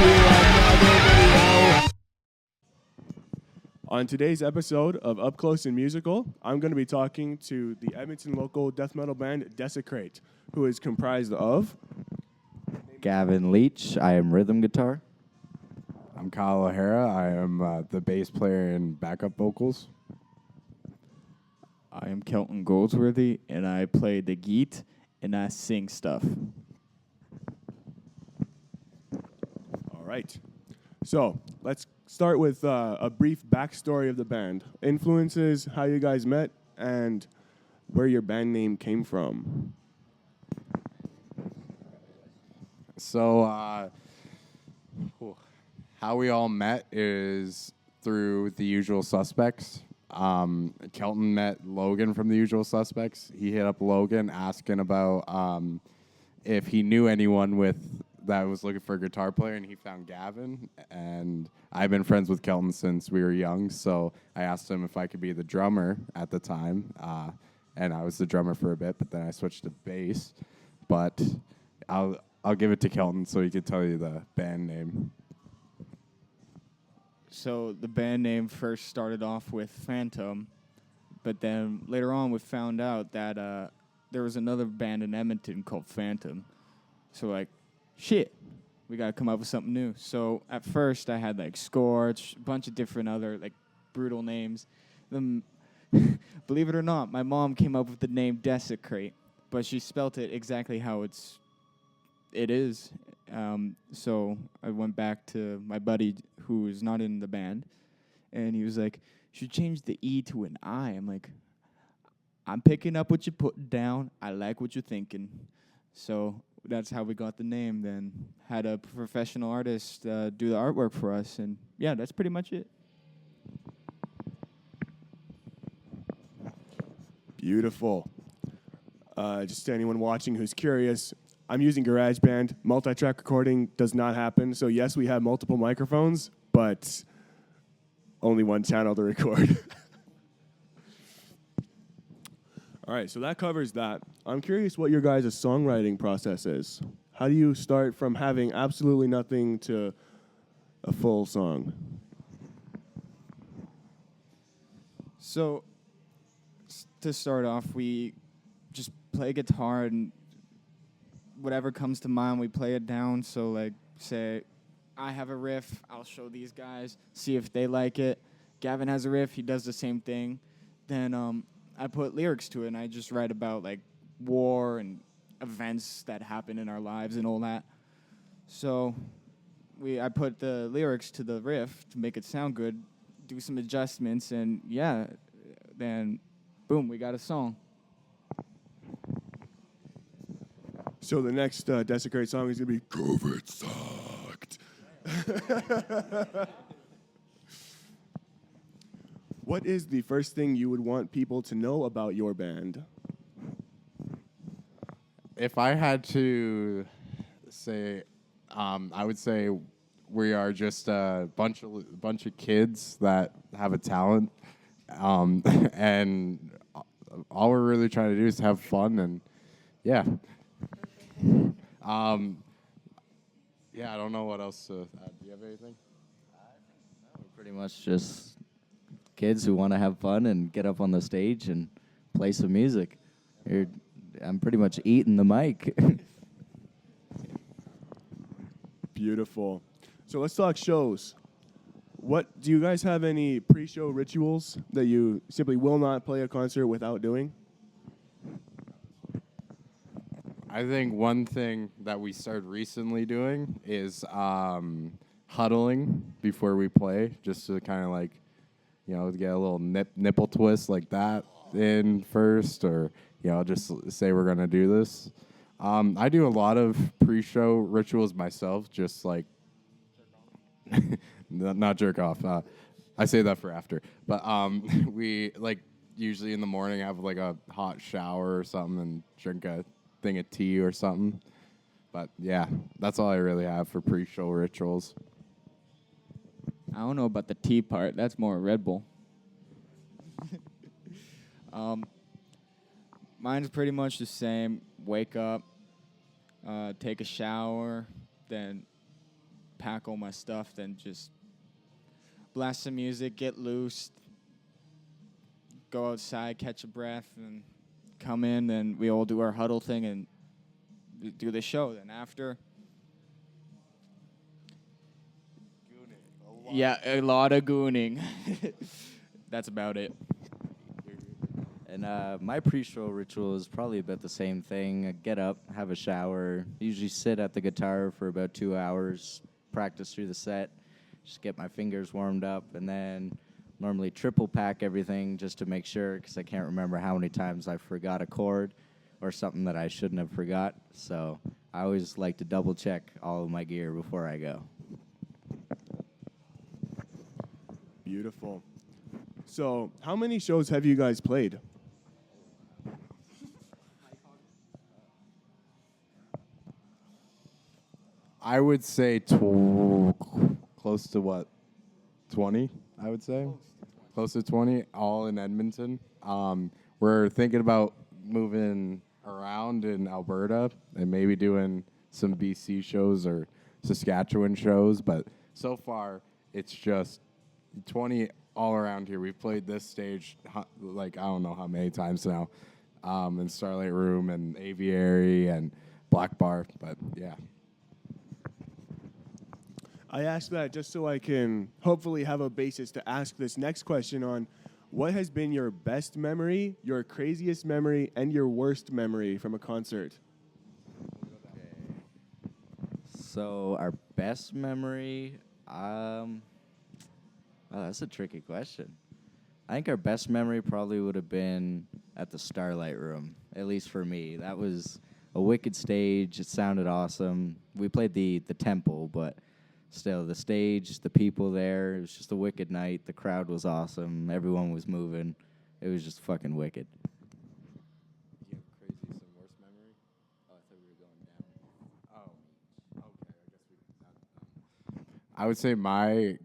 another video. On today's episode of Up Close and Musical, I'm going to be talking to the Edmonton local death metal band Desicrate, who is comprised of Gavin Leach. I am rhythm guitar. I'm Kyle O'Hara. I am the bass player and backup vocals. I am Kelton Goldsworthy, and I play the geet, and I sing stuff. All right. So let's start with a brief backstory of the band. Influences, how you guys met, and where your band name came from. So, how we all met is through The Usual Suspects. Kelton met Logan from The Usual Suspects. He hit up Logan asking about if he knew anyone that was looking for a guitar player, and he found Gavin. And I've been friends with Kelton since we were young, so I asked him if I could be the drummer at the time. And I was the drummer for a bit, but then I switched to bass. But I'll give it to Kelton so he can tell you the band name. So the band name first started off with Phantom, but then later on we found out that there was another band in Edmonton called Phantom. So like, shit, we got to come up with something new. So at first I had like Scorch, a bunch of different other like brutal names. Then, believe it or not, my mom came up with the name Desicrate, but she spelt it exactly how it is. So I went back to my buddy who is not in the band, and he was like, "You should change the E to an I." I'm like, "I'm picking up what you're putting down. I like what you're thinking." So that's how we got the name. Then had a professional artist do the artwork for us, and yeah, that's pretty much it. Beautiful. Just to anyone watching who's curious, I'm using GarageBand. Multi-track recording does not happen. So yes, we have multiple microphones, but only one channel to record. All right, so that covers that. I'm curious what your guys' songwriting process is. How do you start from having absolutely nothing to a full song? So to start off, we just play guitar and whatever comes to mind, we play it down. So, like, say, I have a riff, I'll show these guys, see if they like it. Gavin has a riff, he does the same thing. Then I put lyrics to it, and I just write about, like, war and events that happen in our lives and all that. So I put the lyrics to the riff to make it sound good, do some adjustments, and, yeah, then, boom, we got a song. So the next Desecrate song is going to be COVID Sucked. What is the first thing you would want people to know about your band? If I had to say, I would say we are just a bunch of kids that have a talent, and all we're really trying to do is have fun, and yeah. I don't know what else to add. Do you have anything? We're pretty much just kids who want to have fun and get up on the stage and play some music. I'm pretty much eating the mic. Beautiful. So let's talk shows. Do you guys have any pre-show rituals that you simply will not play a concert without doing? I think one thing that we started recently doing is huddling before we play, just to kind of like, get a little nipple twist like that in first, or just say we're gonna do this. I do a lot of pre-show rituals myself, just like not jerk off. I say that for after, but we like usually in the morning have like a hot shower or something and drink a thing of tea or something. But yeah, that's all I really have for pre-show rituals. I don't know about the tea part. That's more Red Bull. Mine's pretty much the same. Wake up, take a shower, then pack all my stuff than just blast some music, get loose, go outside, catch a breath, and come in, and we all do our huddle thing and do the show. Then after, yeah, a lot of gooning. That's about it. And my pre-show ritual is probably about the same thing. I get up, have a shower, usually sit at the guitar for about 2 hours, practice through the set, just get my fingers warmed up, and then normally triple pack everything just to make sure, because I can't remember how many times I forgot a chord or something that I shouldn't have forgot. So I always like to double check all of my gear before I go. Beautiful. So, how many shows have you guys played? I would say close to what? 20, I would say. Close to 20, all in Edmonton. We're thinking about moving around in Alberta and maybe doing some BC shows or Saskatchewan shows, but so far it's just 20 all around here. We've played this stage like I don't know how many times now, in Starlight Room and Aviary and Black Bar, but yeah. I asked that just so I can hopefully have a basis to ask this next question on what has been your best memory, your craziest memory, and your worst memory from a concert? So our best memory, oh, that's a tricky question. I think our best memory probably would have been at the Starlight Room, at least for me. That was a wicked stage. It sounded awesome. We played the temple, but still, the stage, the people there, it was just a wicked night. The crowd was awesome. Everyone was moving. It was just fucking wicked. Do you have craziest and worst memory? Oh, I thought we were going down. Oh, okay. I guess we. I would say my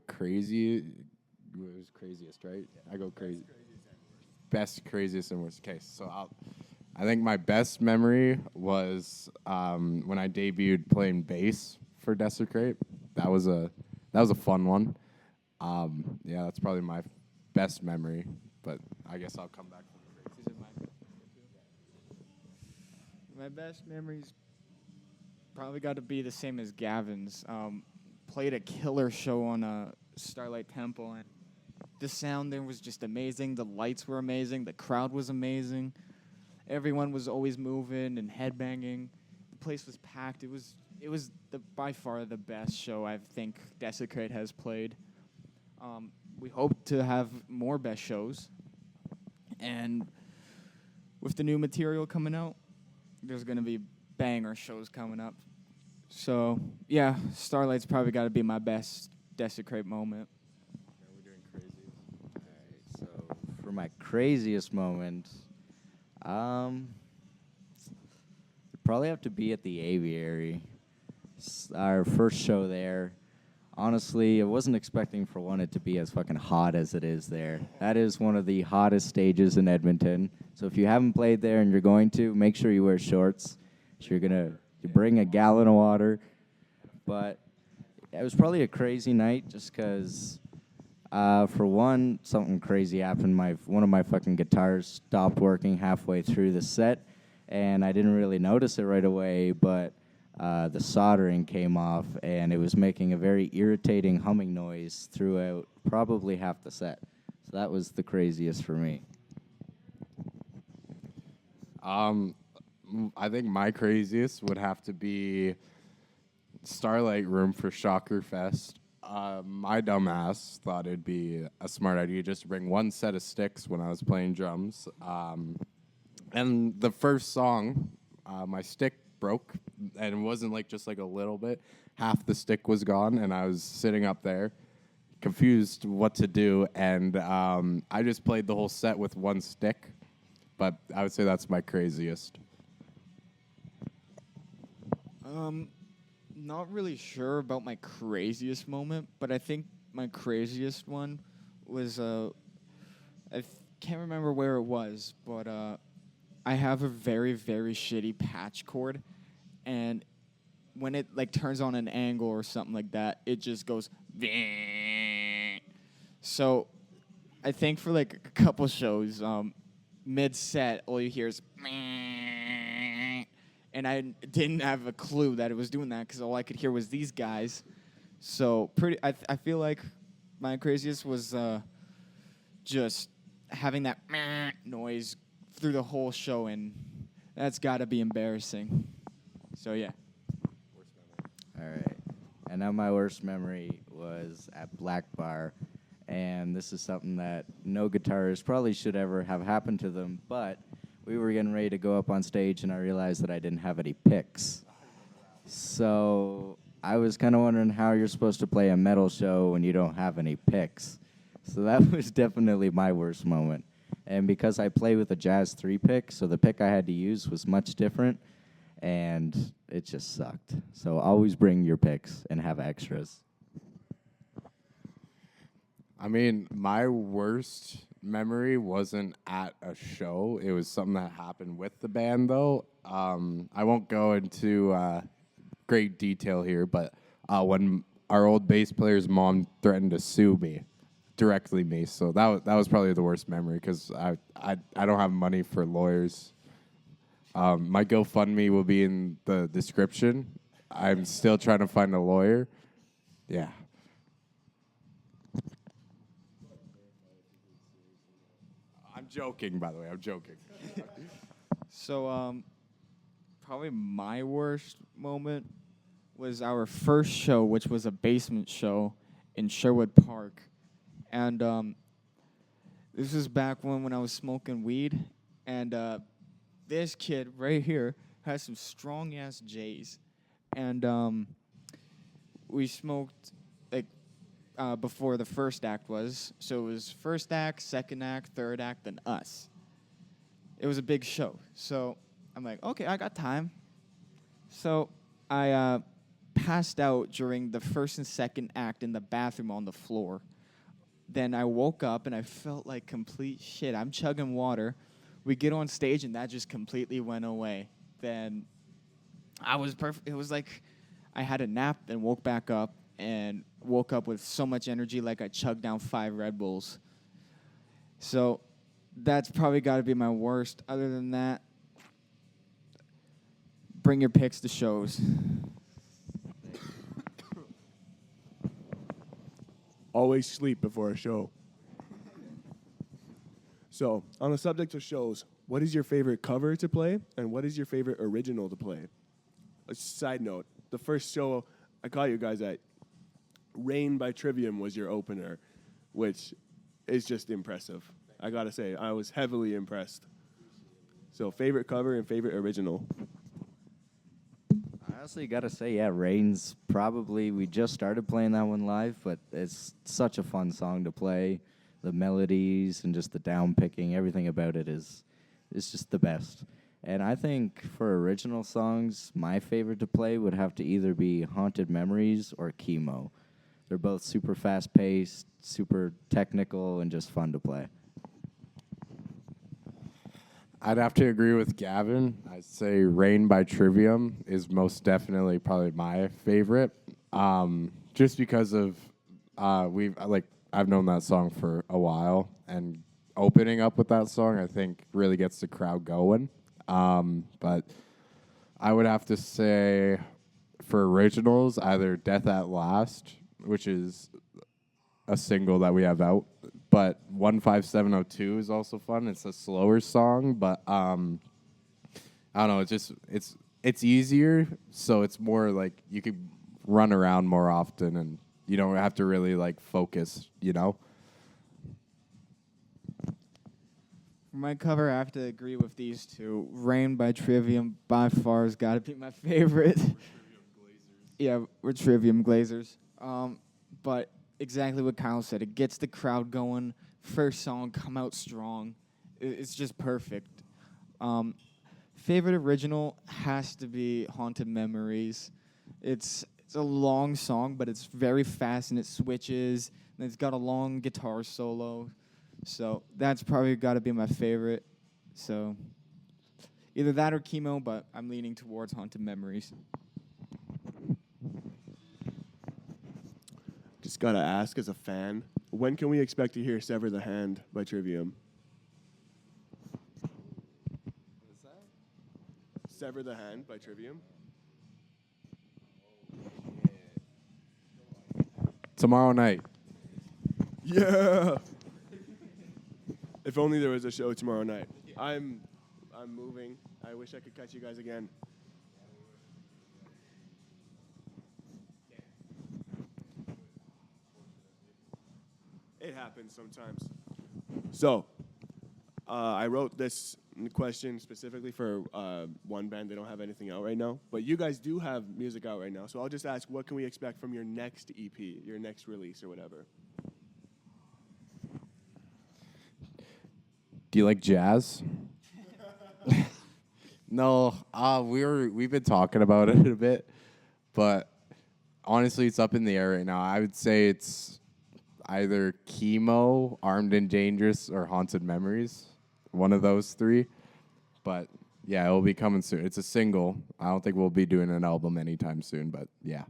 was craziest, right? Yeah. I go crazy. Best, craziest, and worst. Okay, so I think my best memory was when I debuted playing bass for Desicrate. That was a fun one. Yeah, that's probably my best memory. But I guess I'll come back to the crazy. My best memories probably got to be the same as Gavin's. Played a killer show on a Starlight Temple, and the sound there was just amazing. The lights were amazing. The crowd was amazing. Everyone was always moving and headbanging. The place was packed. It was by far the best show I think Desicrate has played. We hope to have more best shows. And with the new material coming out, there's going to be banger shows coming up. So, yeah, Starlight's probably got to be my best Desicrate moment. Yeah, we're doing crazy. All right, so for my craziest moment, it'd probably have to be at the Aviary. Our first show there. Honestly, I wasn't expecting for one it to be as fucking hot as it is there. That is one of the hottest stages in Edmonton. So if you haven't played there and you're going to, make sure you wear shorts. So you bring a gallon of water. But it was probably a crazy night just because, for one, something crazy happened. One of my fucking guitars stopped working halfway through the set, and I didn't really notice it right away, but the soldering came off, and it was making a very irritating humming noise throughout probably half the set. So that was the craziest for me. I think my craziest would have to be Starlight Room for Shocker Fest. My dumbass thought it'd be a smart idea just to bring one set of sticks when I was playing drums. And the first song, my stick broke, and it wasn't just a little bit. Half the stick was gone, and I was sitting up there, confused what to do, and I just played the whole set with one stick. But I would say that's my craziest. Not really sure about my craziest moment, but I think my craziest one was can't remember where it was, but I have a very, very shitty patch cord, and when it like turns on an angle or something like that, it just goes. So, I think for like a couple shows, mid set, all you hear is. And I didn't have a clue that it was doing that because all I could hear was these guys. So I feel like my craziest was just having that noise through the whole show, and that's got to be embarrassing. So yeah. All right. And now my worst memory was at Black Bar, and this is something that no guitarist probably should ever have happened to them, but we were getting ready to go up on stage, and I realized that I didn't have any picks. So I was kind of wondering how you're supposed to play a metal show when you don't have any picks. So that was definitely my worst moment. And because I play with a Jazz 3-pick, so the pick I had to use was much different, and it just sucked. So always bring your picks and have extras. I mean, my worst memory wasn't at a show. It was something that happened with the band, though. I won't go into great detail here, but when our old bass player's mom threatened to sue me, directly me, so that was probably the worst memory because I don't have money for lawyers. My GoFundMe will be in the description. I'm still trying to find a lawyer. Yeah. I'm joking, by the way. I'm joking. So probably my worst moment was our first show, which was a basement show in Sherwood Park, and this was back when I was smoking weed, and this kid right here has some strong ass J's, and we smoked like before the first act was. So it was first act, second act, third act, then us. It was a big show. So I'm like, okay, I got time. So I passed out during the first and second act in the bathroom on the floor. Then I woke up and I felt like complete shit. I'm chugging water. We get on stage and that just completely went away. Then I was perfect. It was like I had a nap and woke back up and woke up with so much energy like I chugged down 5 Red Bulls. So that's probably got to be my worst. Other than that, bring your picks to shows. Always sleep before a show. So, on the subject of shows, what is your favorite cover to play, and what is your favorite original to play? A side note, the first show I caught you guys at, Rain by Trivium was your opener, which is just impressive. I gotta say, I was heavily impressed. So, favorite cover and favorite original. I honestly gotta say, yeah, Rain's probably, we just started playing that one live, but it's such a fun song to play. The melodies and just the down picking, everything about it is just the best. And I think for original songs, my favorite to play would have to either be Haunted Memories or Chemo. They're both super fast paced, super technical, and just fun to play. I'd have to agree with Gavin. I'd say Rain by Trivium is most definitely probably my favorite. Just because of I've known that song for a while, and opening up with that song I think really gets the crowd going. But I would have to say for originals, either Death at Last, which is a single that we have out, but 15702 is also fun. It's a slower song, but I don't know. It's easier, so it's more like you could run around more often, and you don't have to really like focus. For my cover, I have to agree with these two. Rain by Trivium by far has got to be my favorite. Yeah, we're Trivium Glazers. But exactly what Kyle said. It gets the crowd going. First song, come out strong. It's just perfect. Favorite original has to be Haunted Memories. It's a long song, but it's very fast and it switches. And it's got a long guitar solo. So that's probably got to be my favorite. So either that or Chemo, but I'm leaning towards Haunted Memories. Just gotta ask as a fan, when can we expect to hear "Sever the Hand" by Trivium? "Sever the Hand" by Trivium. Tomorrow night. Yeah. If only there was a show tomorrow night. I'm moving. I wish I could catch you guys again. It happens sometimes. So, I wrote this question specifically for one band. They don't have anything out right now, but you guys do have music out right now. So I'll just ask, what can we expect from your next EP, your next release, or whatever? Do you like jazz? No, we've been talking about it a bit, but honestly, it's up in the air right now. I would say it's either Chemo, Armed and Dangerous, or Haunted Memories. One of those three. But yeah, it will be coming soon. It's a single. I don't think we'll be doing an album anytime soon, but yeah.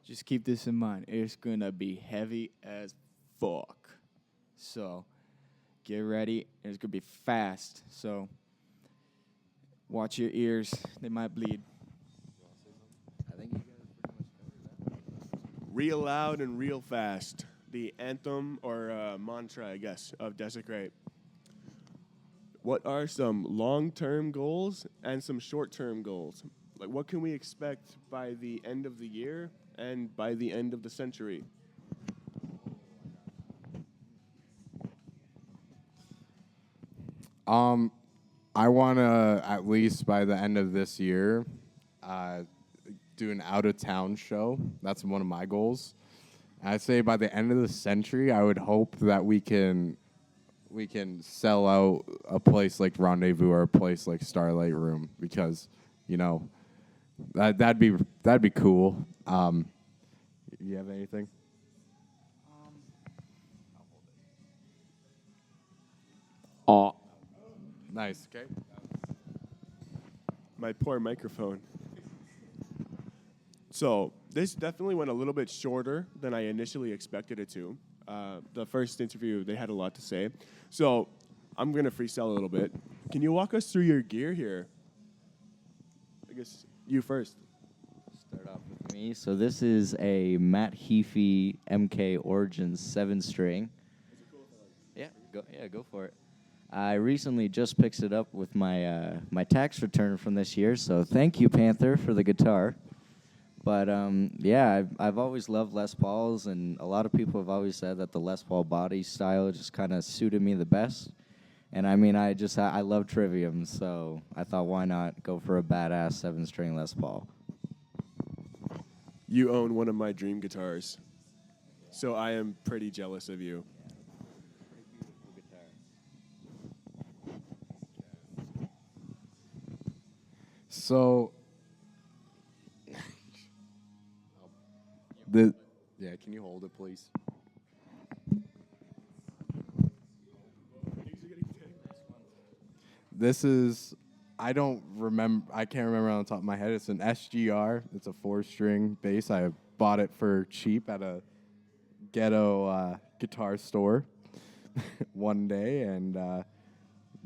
Just keep this in mind. It's going to be heavy as fuck. So get ready. It's going to be fast. So watch your ears. They might bleed. I think you guys pretty much covered that. Real loud and real fast. The anthem or mantra, I guess, of Desicrate. What are some long-term goals and some short-term goals? Like, what can we expect by the end of the year and by the end of the century? I want to, at least by the end of this year, do an out-of-town show. That's one of my goals. I'd say by the end of the century, I would hope that we can sell out a place like Rendezvous or a place like Starlight Room because, you know, that'd be cool. You have anything? Oh. Nice. Okay. My poor microphone. So this definitely went a little bit shorter than I initially expected it to. The first interview, they had a lot to say. So I'm going to freestyle a little bit. Can you walk us through your gear here? I guess you first. Start off with me. So this is a Matt Heafy MK Origins 7-string. Yeah, go for it. I recently just picked it up with my my tax return from this year, so thank you, Panther, for the guitar. But yeah, I've always loved Les Pauls, and a lot of people have always said that the Les Paul body style just kind of suited me the best. And I mean, I love Trivium, so I thought, why not go for a badass 7-string Les Paul? You own one of my dream guitars, so I am pretty jealous of you. So, yeah, can you hold it, please? This is, I can't remember on the top of my head. It's an SGR. It's a 4-string bass. I bought it for cheap at a ghetto guitar store one day, and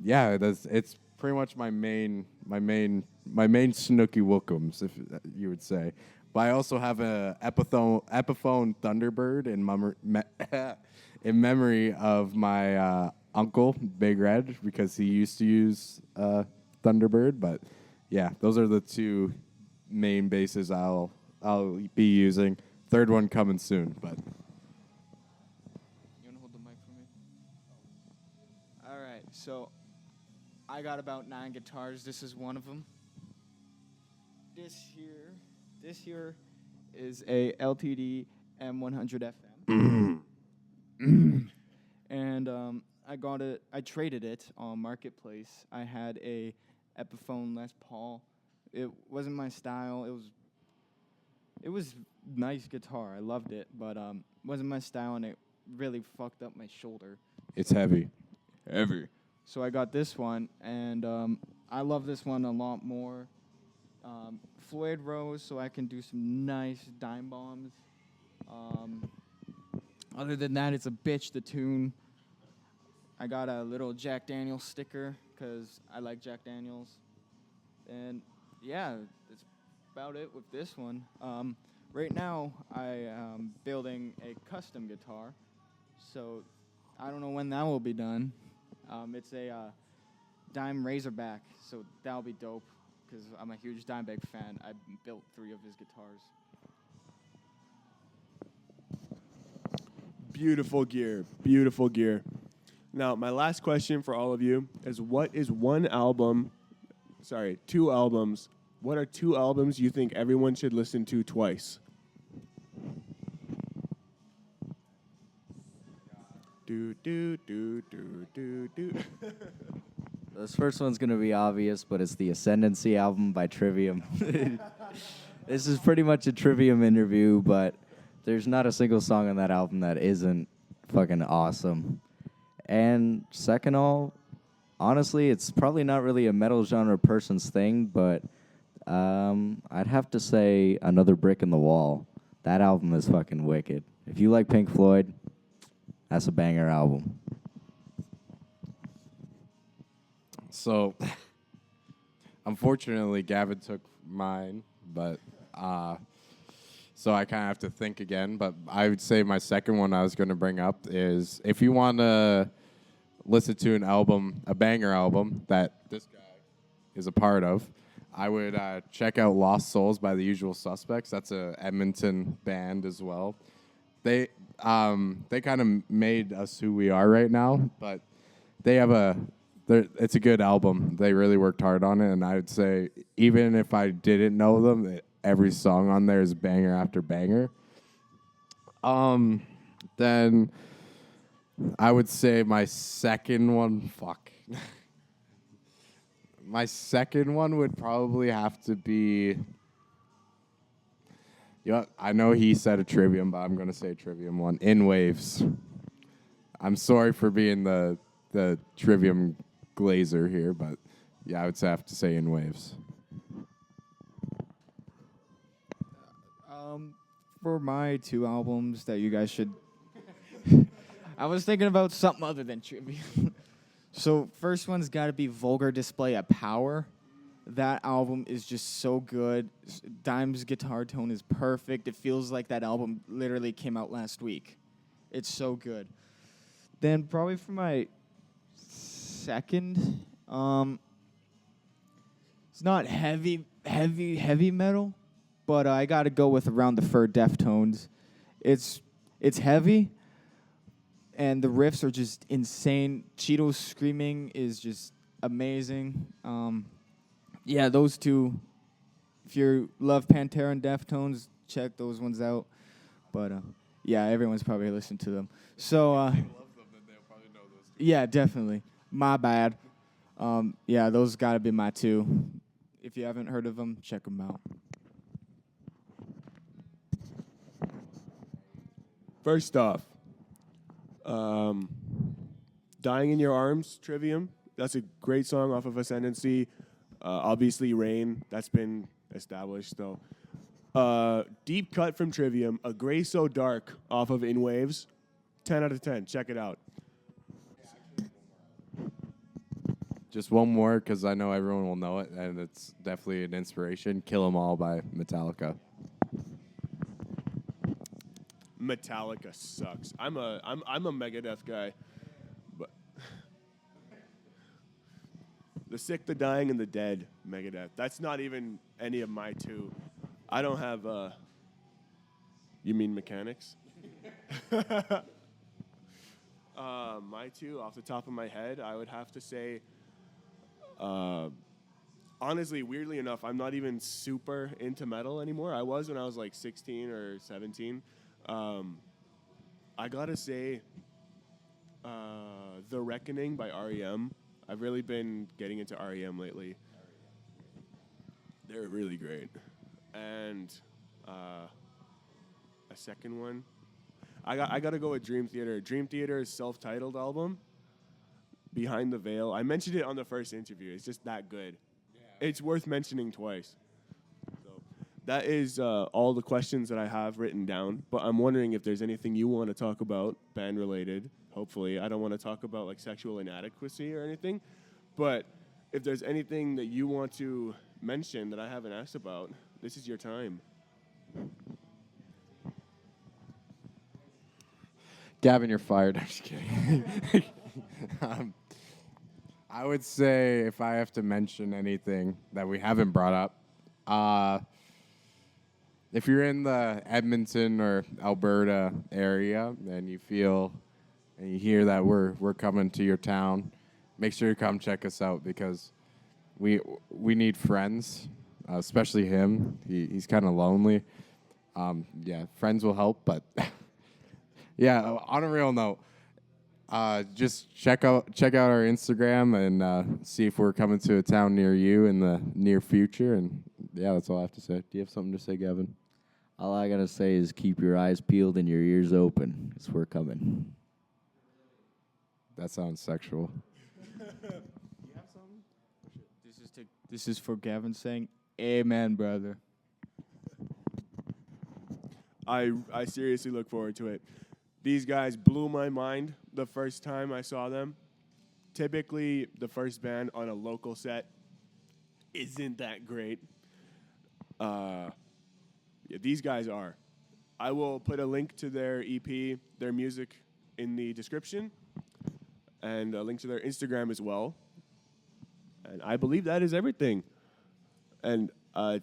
yeah, it's pretty much my main Snooky Wookums, if you would say. But I also have a Epiphone Thunderbird in memory of my uncle, Big Red, because he used to use Thunderbird. But yeah, those are the two main basses I'll be using. Third one coming soon, but. You want to hold the mic for me? All right, so I got about 9 guitars. This is one of them. This here is a LTD M100 FM. And I traded it on Marketplace. I had a Epiphone Les Paul. It wasn't my style. It was nice guitar. I loved it, but wasn't my style, and it really fucked up my shoulder. It's heavy. So I got this one, and I love this one a lot more. Floyd Rose, so I can do some nice dime bombs. Other than that, it's a bitch, the tune. I got a little Jack Daniels sticker because I like Jack Daniels. And yeah, that's about it with this one. Right now, I am building a custom guitar. So I don't know when that will be done. It's a Dime Razorback, so that'll be dope because I'm a huge Dimebag fan. I built 3 of his guitars. Beautiful gear. Beautiful gear. Now, my last question for all of you is what is two albums. What are 2 albums you think everyone should listen to twice? Do, do, do, do, do, do. This first one's going to be obvious, but it's the Ascendancy album by Trivium. This is pretty much a Trivium interview, but there's not a single song on that album that isn't fucking awesome. And second all, honestly, it's probably not really a metal genre person's thing, but I'd have to say Another Brick in the Wall. That album is fucking wicked. If you like Pink Floyd, that's a banger album. So, unfortunately, Gavin took mine, but so I kind of have to think again. But I would say my second one I was going to bring up is if you want to listen to an album, a banger album that this guy is a part of, I would check out Lost Souls by the Usual Suspects. That's a Edmonton band as well. They kind of made us who we are right now, but they have it's a good album. They really worked hard on it, and I would say even if I didn't know them, every song on there is banger after banger. Then I would say my second one, my second one would probably have to be. Yeah, I know he said a Trivium, but I'm going to say a Trivium one. In Waves. I'm sorry for being the Trivium glazer here, but yeah, I would have to say In Waves. For my 2 albums that you guys should... I was thinking about something other than trivia. So first one's got to be Vulgar Display of Power. That album is just so good. Dime's guitar tone is perfect. It feels like that album literally came out last week. It's so good. Then probably for my second, it's not heavy metal, but I got to go with Around the Fur Deftones. It's heavy, and the riffs are just insane. Cheeto's screaming is just amazing. Yeah, those 2. If you love Pantera and Deftones, check those ones out. But yeah, everyone's probably listened to them. So If they love them, then they'll probably know those 2. yeah, definitely. My bad. Yeah, those got to be my 2. If you haven't heard of them, check them out. First off, Dying in Your Arms, Trivium. That's a great song off of Ascendancy. Obviously, Rain. That's been established, though. Deep Cut from Trivium. A Gray So Dark off of In Waves. 10 out of 10. Check it out. Just one more, because I know everyone will know it, and it's definitely an inspiration. Kill 'Em All by Metallica. Metallica sucks. I'm a Megadeth guy, but the Sick, the Dying, and the Dead Megadeth. That's not even any of my 2. I don't have. You mean Mechanics? My 2, off the top of my head, I would have to say. Honestly, weirdly enough, I'm not even super into metal anymore. I was when I was like 16 or 17. I gotta say, The Reckoning by REM. I've really been getting into REM lately. They're really great. And a second one, I gotta go with Dream Theater. Dream Theater's self-titled album, Behind the Veil. I mentioned it on the first interview. It's just that good. Yeah. It's worth mentioning twice. So, that is all the questions that I have written down. But I'm wondering if there's anything you want to talk about, band related. Hopefully, I don't want to talk about like sexual inadequacy or anything. But if there's anything that you want to mention that I haven't asked about, this is your time. Gavin, you're fired. I'm just kidding. I would say if I have to mention anything that we haven't brought up, if you're in the Edmonton or Alberta area and you feel and you hear that we're coming to your town, make sure you come check us out because we need friends, especially him. He's kind of lonely. Yeah, friends will help, but yeah. On a real note, just check out our Instagram and see if we're coming to a town near you in the near future. And yeah, that's all I have to say. Do you have something to say, Gavin? All I gotta say is keep your eyes peeled and your ears open, 'cause we're coming. That sounds sexual. This is for Gavin saying, "Amen, brother." I seriously look forward to it. These guys blew my mind the first time I saw them. Typically, the first band on a local set isn't that great. Yeah, these guys are. I will put a link to their EP, their music, in the description, and a link to their Instagram as well. And I believe that is everything. And I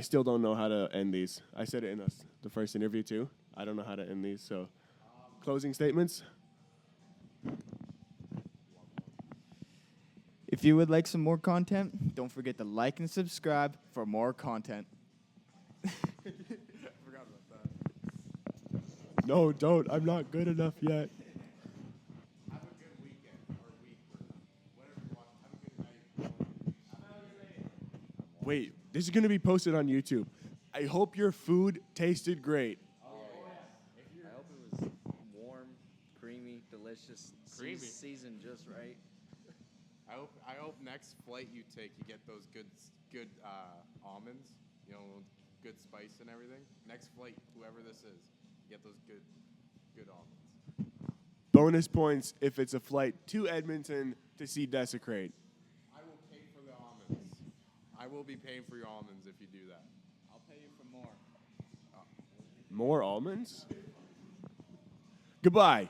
still don't know how to end these. I said it in the first interview too. I don't know how to end these. So, closing statements. If you would like some more content, don't forget to like and subscribe for more content. No, don't. I'm not good enough yet. Have a good weekend or week or whatever you want. Have a good night. Wait, this is going to be posted on YouTube. I hope your food tasted great. I hope it was warm, creamy, delicious, seasoned just right. I hope next flight you take, you get those good almonds, good spice and everything. Next flight, whoever this is, you get those good almonds. Bonus points if it's a flight to Edmonton to see Desicrate. I will pay for the almonds. I will be paying for your almonds if you do that. I'll pay you for more. More almonds? Goodbye.